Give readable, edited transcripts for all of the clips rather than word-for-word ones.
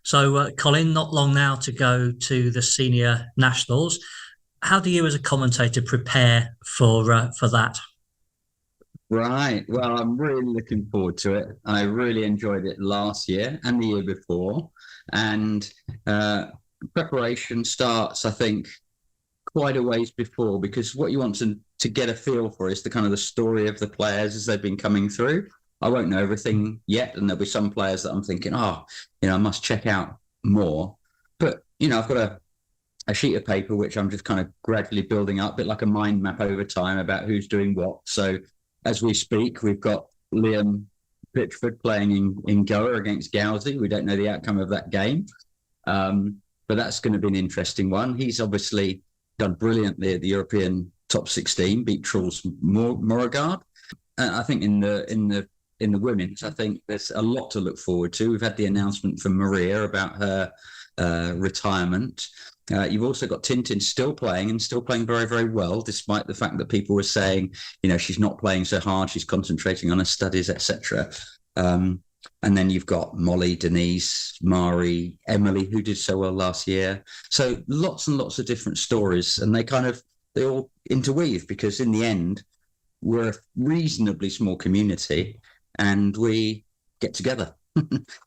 So, Colin, not long now to go to the senior nationals. How do you, as a commentator, prepare for that? Right. Well, I'm really looking forward to it. I really enjoyed it last year and the year before. And uh, preparation starts, I think, quite a ways before because what you want to get a feel for is the kind of the story of the players as they've been coming through. I won't know everything yet, and there'll be some players that I'm thinking, I must check out more. But I've got a sheet of paper which I'm just kind of gradually building up, a bit like a mind map over time about who's doing what. So as we speak, we've got Liam Pitchford playing in Goa against Gowsey. We don't know the outcome of that game, but that's going to be an interesting one. He's obviously done brilliantly at the European top 16, beat Truls Morregard. And I think in the women's, I think there's a lot to look forward to. We've had the announcement from Maria about her retirement. You've also got Tintin still playing and still playing very, very well, despite the fact that people were saying, she's not playing so hard, she's concentrating on her studies, etc. And then you've got Molly, Denise, Mari, Emily, who did so well last year. So lots and lots of different stories, and they all interweave because in the end, we're a reasonably small community, and we get together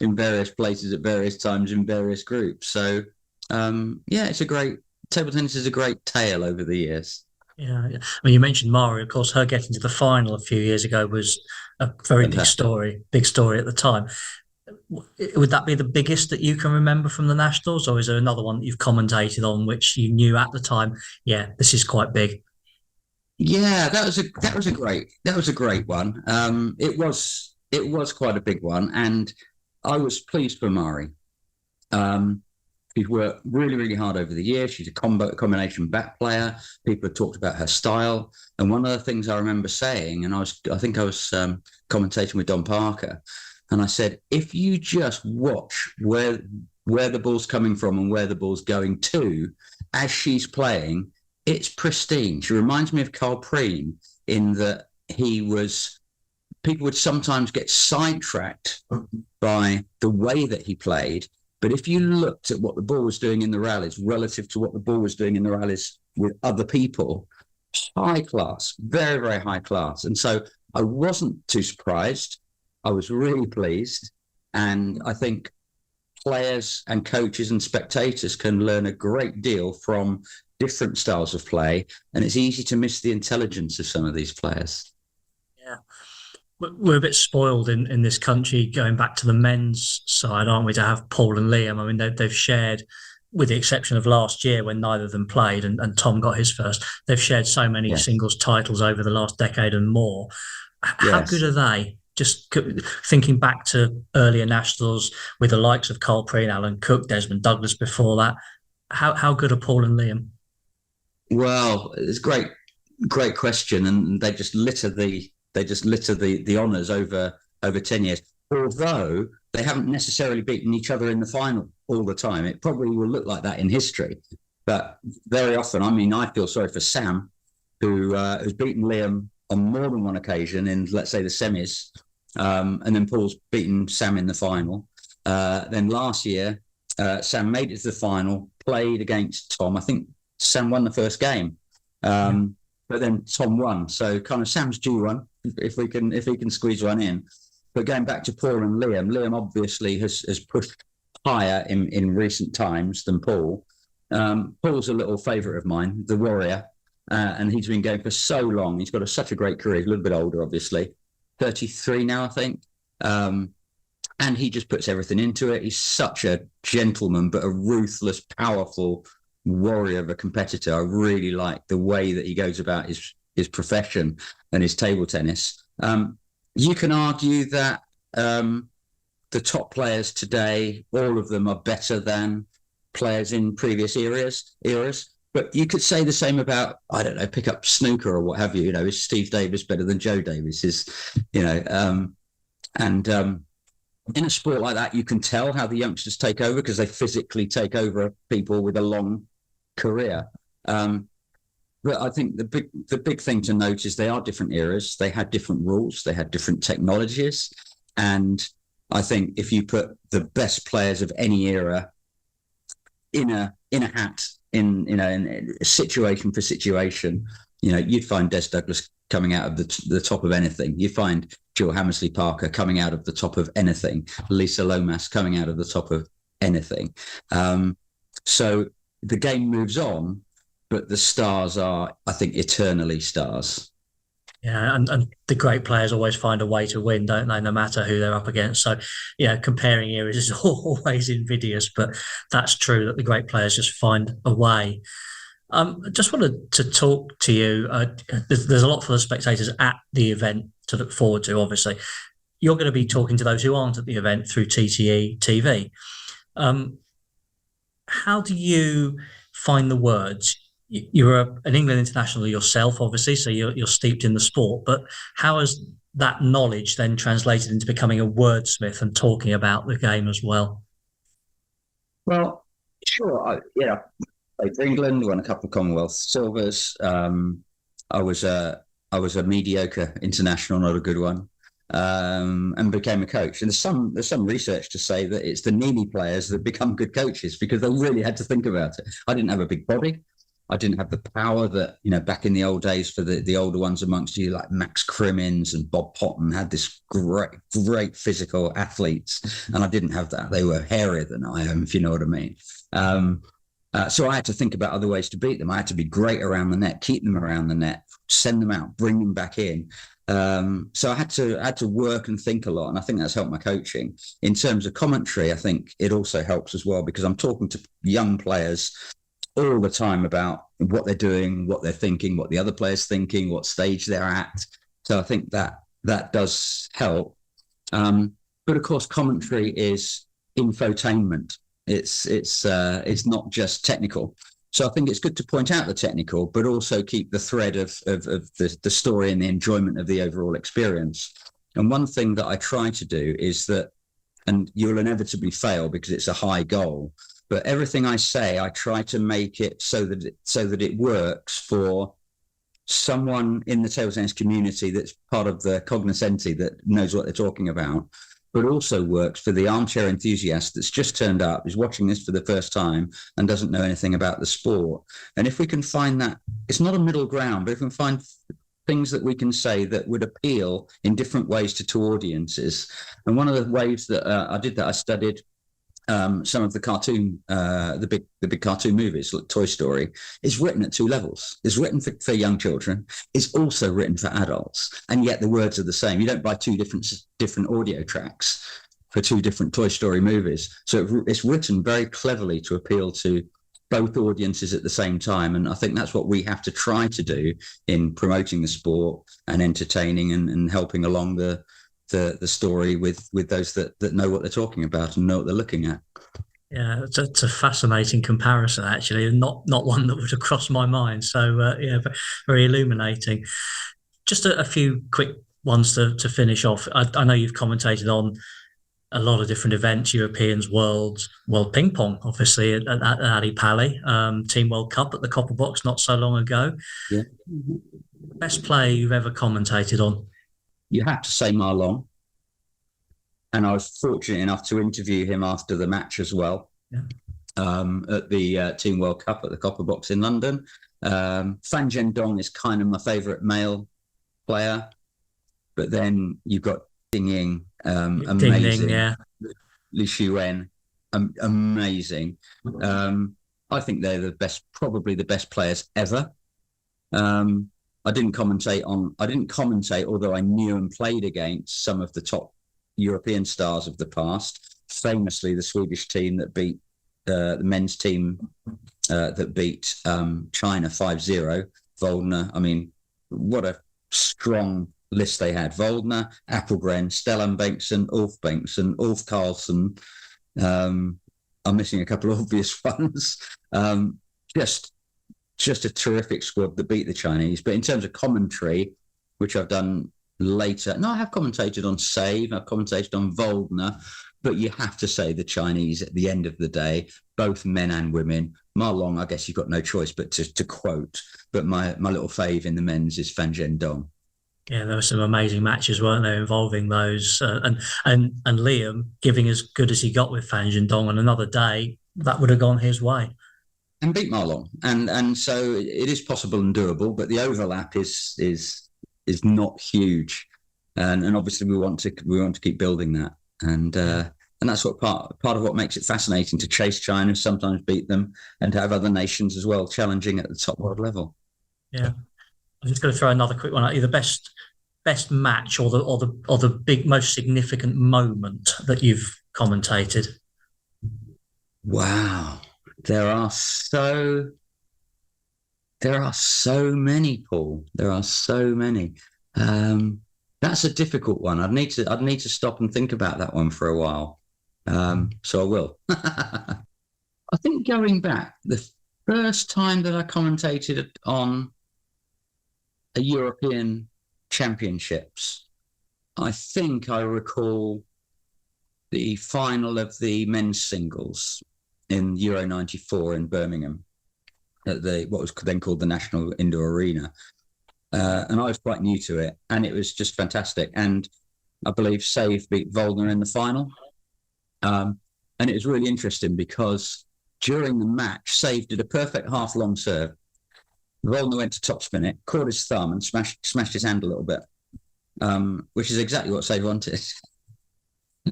in various places at various times in various groups. So it's a great table tennis is a great tale over the years. Yeah, yeah. I mean, you mentioned Mari. Of course, her getting to the final a few years ago was a very Fantastic. big story at the time. Would that be the biggest that you can remember from the nationals, or is there another one that you've commentated on which you knew at the time? Yeah, this is quite big. Yeah, that was a great one. It was quite a big one, and I was pleased for Mari. Um, she's worked really, really hard over the years. She's a combination back player. People have talked about her style, and one of the things I remember saying, and I think I was commentating with Don Parker, and I said, if you just watch where the ball's coming from and where the ball's going to as she's playing, it's pristine. She reminds me of Carl Preen in that he was people would sometimes get sidetracked by the way that he played. But if you looked at what the ball was doing in the rallies relative to what the ball was doing in the rallies with other people, high class, very, very high class. And so I wasn't too surprised. I was really pleased. And I think players and coaches and spectators can learn a great deal from different styles of play. And it's easy to miss the intelligence of some of these players. Yeah. We're a bit spoiled in this country going back to the men's side, aren't we? To have Paul and Liam. I mean, they've shared, with the exception of last year when neither of them played and Tom got his first, they've shared so many Yes. singles titles over the last decade and more. How good Yes. are they? Just thinking back to earlier nationals with the likes of Cole Preen, Alan Cook, Desmond Douglas before that. How good are Paul and Liam? Well, it's great question, and they just litter the honours over 10 years. Although they haven't necessarily beaten each other in the final all the time, it probably will look like that in history. But very often, I mean, I feel sorry for Sam, who's beaten Liam on more than one occasion in, let's say, the semis, and then Paul's beaten Sam in the final. Then last year, Sam made it to the final, played against Tom. I think Sam won the first game, Yeah. but then Tom won. So kind of Sam's due one if he can squeeze one in. But going back to Paul and Liam obviously has pushed higher in recent times than Paul. Paul's a little favourite of mine, the Warrior, and he's been going for so long. He's got such a great career. He's a little bit older, obviously, 33 now, I think. And he just puts everything into it. He's such a gentleman, but a ruthless, powerful warrior of a competitor. I really like the way that he goes about his profession and his table tennis. You can argue that the top players today, all of them are better than players in previous eras. But you could say the same about, I don't know, pick up snooker or what have you. Is Steve Davis better than Joe Davis? And in a sport like that, you can tell how the youngsters take over because they physically take over people with a long career. But I think the big thing to note is they are different eras. They had different rules. They had different technologies, and I think if you put the best players of any era in a hat, in situation for situation, you'd find Des Douglas coming out of the top of anything. You find Jill Hammersley Parker coming out of the top of anything. Lisa Lomas coming out of the top of anything. So the game moves on, but the stars are, I think, eternally stars. Yeah, and the great players always find a way to win, don't they? No matter who they're up against. So, comparing eras is always invidious, but that's true that the great players just find a way. I just wanted to talk to you. There's a lot for the spectators at the event to look forward to, obviously. You're going to be talking to those who aren't at the event through TTE TV. How do you find the words? You're an England international yourself, obviously, so you're steeped in the sport. But how has that knowledge then translated into becoming a wordsmith and talking about the game as well? Well, sure. I played for England, won a couple of Commonwealth silvers. I was a mediocre international, not a good one, and became a coach. And there's some research to say that it's the needy players that become good coaches because they really had to think about it. I didn't have a big body. I didn't have the power that, back in the old days for the older ones amongst you, like Max Crimmins and Bob Potton, had this great physical athletes. And I didn't have that. They were hairier than I am, if you know what I mean. So I had to think about other ways to beat them. I had to be great around the net, keep them around the net, send them out, bring them back in. So I had to work and think a lot. And I think that's helped my coaching. In terms of commentary, I think it also helps as well because I'm talking to young players all the time about what they're doing, what they're thinking, what the other player's thinking, what stage they're at. So I think that does help. But of course, commentary is infotainment. It's not just technical. So I think it's good to point out the technical, but also keep the thread of the story and the enjoyment of the overall experience. And one thing that I try to do is that, and you'll inevitably fail because it's a high goal, but everything I say, I try to make it so that it works for someone in the table tennis community that's part of the cognoscenti that knows what they're talking about, but also works for the armchair enthusiast that's just turned up, is watching this for the first time and doesn't know anything about the sport. And if we can find that, it's not a middle ground, but if we can find things that we can say that would appeal in different ways to two audiences. And one of the ways that I did that, I studied some of the cartoon, the big cartoon movies, like Toy Story, is written at two levels. It's written for young children. It's also written for adults, and yet the words are the same. You don't buy two different audio tracks for two different Toy Story movies. So it's written very cleverly to appeal to both audiences at the same time. And I think that's what we have to try to do in promoting the sport and entertaining and helping along the story with those that know what they're talking about and know what they're looking at. Yeah, it's a fascinating comparison, actually, and not one that would have crossed my mind. So, very illuminating. Just a few quick ones to finish off. I know you've commentated on a lot of different events, Europeans, World Ping Pong, obviously, at Ali Pali, Team World Cup at the Copper Box not so long ago. Yeah. Best player you've ever commentated on? You have to say Ma Long. And I was fortunate enough to interview him after the match as well, at the Team World Cup at the Copper Box in London. Fan Zhendong is kind of my favourite male player. But then you've got Ding Ying, amazing. Ding, yeah. Li Xuan, amazing. I think they're probably the best players ever. I didn't commentate, although I knew and played against some of the top European stars of the past. Famously, the Swedish team that beat the men's team that beat China 5-0. Waldner. I mean, what a strong list they had. Waldner, Appelgren, Stellan Bengtsson, Ulf Bengtsson, Ulf Karlsson. I'm missing a couple of obvious ones. Just a terrific squad that beat the Chinese. But in terms of commentary, which I've done later, no, I have commentated on Save, I've commentated on Waldner, but you have to say the Chinese at the end of the day, both men and women. Ma Long, I guess you've got no choice but to quote. But my little fave in the men's is Fan Zhendong. Yeah, there were some amazing matches, weren't there, involving those and Liam giving as good as he got with Fan Dong on another day, that would have gone his way. And beat Marlon, and so it is possible and doable, but the overlap is not huge, and obviously we want to keep building that, and that's what part of what makes it fascinating to chase China, sometimes beat them, and to have other nations as well challenging at the top world level. Yeah, I'm just going to throw another quick one at you. The best match or the big most significant moment that you've commentated. Wow, there are so many, Paul. There are so many. That's a difficult one. I'd need to stop and think about that one for a while. So I will. I think going back, the first time that I commentated on a European Championships, I think I recall the final of the men's singles in Euro '94 in Birmingham at what was then called the National Indoor Arena. And I was quite new to it, and it was just fantastic. And I believe Save beat Volner in the final. And it was really interesting because during the match, Save did a perfect half-long serve. Volner went to topspin it, caught his thumb, and smashed his hand a little bit, which is exactly what Save wanted.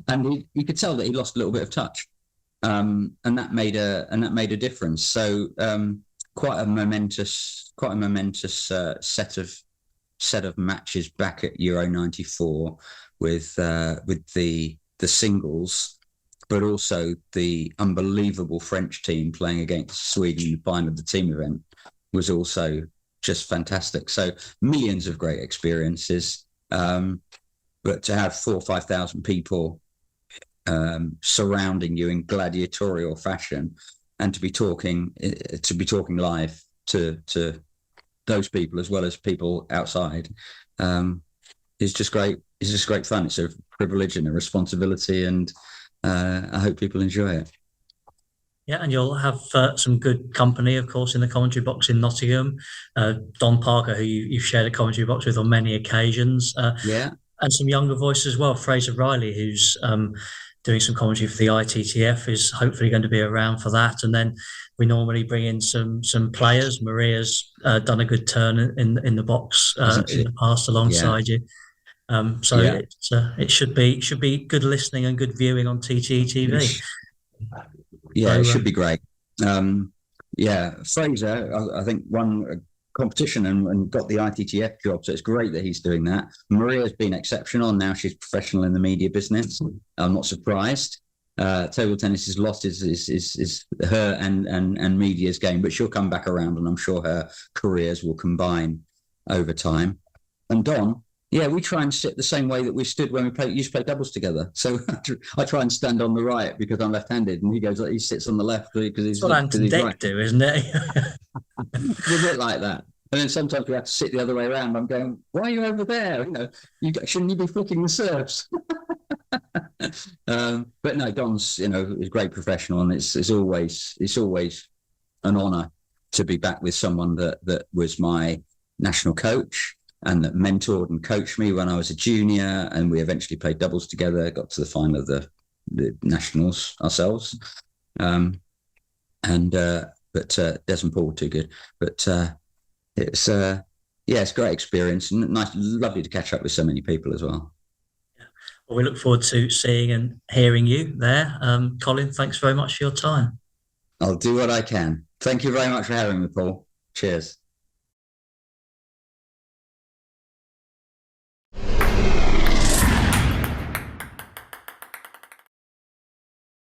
And you could tell that he lost a little bit of touch, and that made a difference. So quite a momentous set of matches back at Euro '94 with the singles, but also the unbelievable French team playing against Sweden in the final of the team event was also just fantastic. So millions of great experiences, but to have 4,000 or 5,000 people surrounding you in gladiatorial fashion, and to be talking live to those people as well as people outside, is just great. It's just great fun. It's a privilege and a responsibility, and I hope people enjoy it. Yeah, and you'll have some good company, of course, in the commentary box in Nottingham. Don Parker, who you've shared a commentary box with on many occasions, Yeah, and some younger voices as well. Fraser Riley, who's doing some commentary for the ITTF, is hopefully going to be around for that. And then we normally bring in some players. Maria's done a good turn in the box in the past alongside you. So yeah. it should be good listening and good viewing on TTE TV. Yeah, it should be great. Yeah, Fraser, I think won a competition and got the ITTF job, so it's great that he's doing that. Maria's been exceptional, and now she's professional in the media business. I'm not surprised. Table tennis has lost is her and media's game, but she'll come back around, and I'm sure her careers will combine over time. And Don, yeah, we try and sit the same way that we stood when we used to play doubles together. So I try and stand on the right because I'm left-handed, and he sits on the left because he's. That's what Ant and Dec right. do, isn't it? It's a bit like that. And then sometimes we have to sit the other way around. I'm going, why are you over there? Shouldn't you be flicking the serves? But no, Don's is a great professional, and it's always an honour to be back with someone that was my national coach and that mentored and coached me when I was a junior, and we eventually played doubles together, got to the final of the nationals ourselves. But Desmond Paul too good. But it's a great experience, and lovely to catch up with so many people as well. Well, we look forward to seeing and hearing you there. Colin, thanks very much for your time. I'll do what I can. Thank you very much for having me, Paul. Cheers.